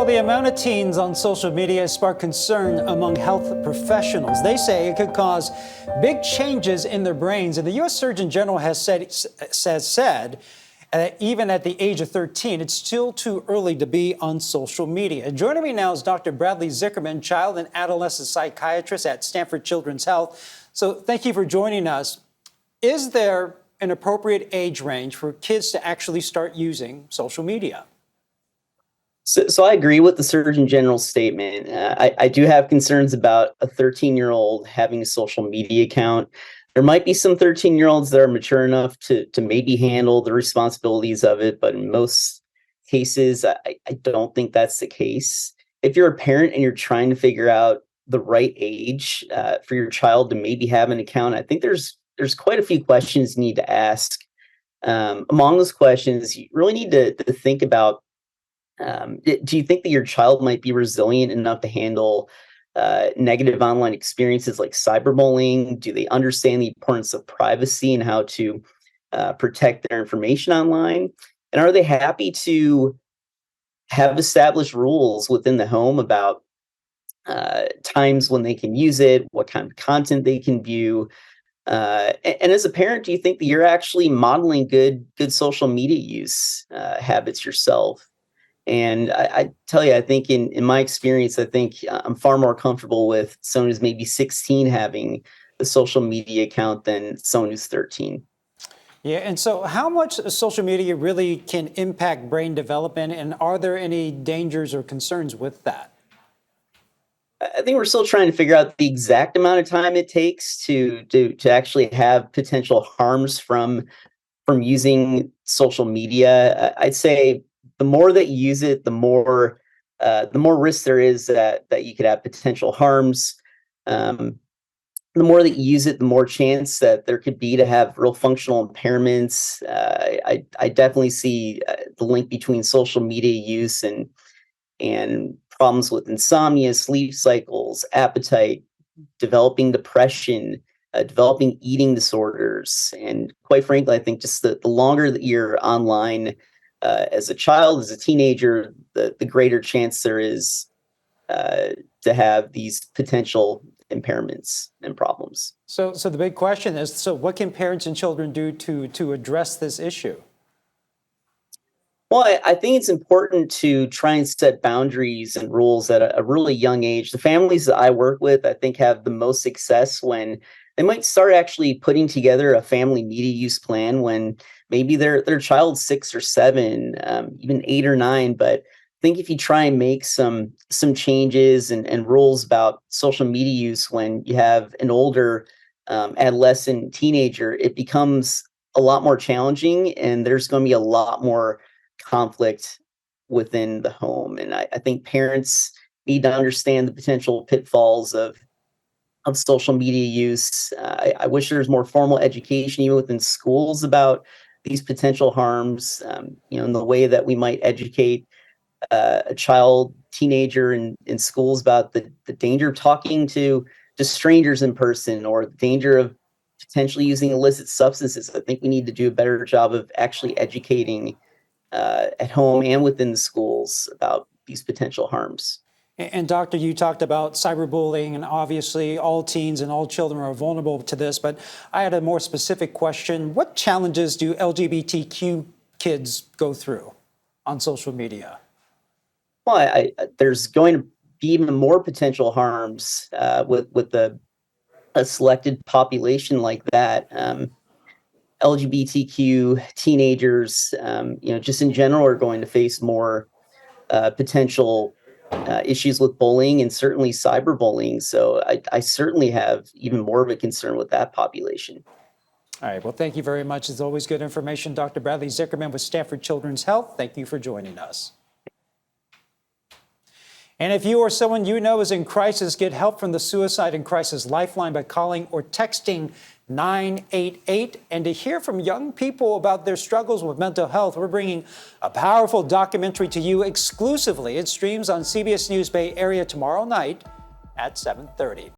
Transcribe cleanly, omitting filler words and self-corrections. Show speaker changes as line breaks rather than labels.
Well, the amount of teens on social media has sparked concern among health professionals. They say it could cause big changes in their brains. And the U.S. Surgeon General has said even at the age of 13, it's still too early to be on social media. Joining me now is Dr. Bradley Zickerman, child and adolescent psychiatrist at Stanford Children's Health. So thank you for joining us. Is there an appropriate age range for kids to actually start using social media?
So I agree with the Surgeon General's statement. I do have concerns about a 13-year-old having a social media account. There might be some 13-year-olds that are mature enough to maybe handle the responsibilities of it, but in most cases, I don't think that's the case. If you're a parent and you're trying to figure out the right age for your child to maybe have an account, I think there's quite a few questions you need to ask. Among those questions, you really need to think about, do you think that your child might be resilient enough to handle negative online experiences like cyberbullying? Do they understand the importance of privacy and how to protect their information online? And are they happy to have established rules within the home about times when they can use it, what kind of content they can view? And as a parent, do you think that you're actually modeling good social media use habits yourself? And I tell you, I think in my experience, I think I'm far more comfortable with someone who's maybe 16 having a social media account than someone who's 13.
Yeah, and so how much social media really can impact brain development, and are there any dangers or concerns with that?
I think we're still trying to figure out the exact amount of time it takes to actually have potential harms from using social media. I'd say the more that you use it, the more risk there is that you could have potential harms. The more that you use it, the more chance that there could be to have real functional impairments. I definitely see the link between social media use and problems with insomnia, sleep cycles, appetite, developing depression, developing eating disorders. And quite frankly, I think just the longer that you're online as a child, as a teenager, the greater chance there is to have these potential impairments and problems.
So the big question is, so what can parents and children do to address this issue?
Well, I think it's important to try and set boundaries and rules at a really young age. The families that I work with, I think, have the most success when they might start actually putting together a family media use plan when maybe their child's 6 or 7, even 8 or 9. But I think if you try and make some changes and rules about social media use when you have an older adolescent teenager, it becomes a lot more challenging, and there's going to be a lot more conflict within the home. And I think parents need to understand the potential pitfalls of social media use. I wish there was more formal education, even within schools, about these potential harms. In the way that we might educate a child, teenager in schools about the danger of talking to strangers in person, or the danger of potentially using illicit substances. I think we need to do a better job of actually educating at home and within the schools about these potential harms.
And doctor, you talked about cyberbullying, and obviously all teens and all children are vulnerable to this, but I had a more specific question. What challenges do LGBTQ kids go through on social media?
Well, there's going to be even more potential harms with a selected population like that. LGBTQ teenagers, just in general, are going to face more potential issues with bullying and certainly cyberbullying. So I certainly have even more of a concern with that population.
All right. Well, thank you very much. It's always good information. Dr. Bradley Zickerman with Stanford Children's Health. Thank you for joining us. And if you or someone you know is in crisis, get help from the Suicide and Crisis Lifeline by calling or texting 988. And to hear from young people about their struggles with mental health, we're bringing a powerful documentary to you exclusively. It streams on CBS News Bay Area tomorrow night at 7:30.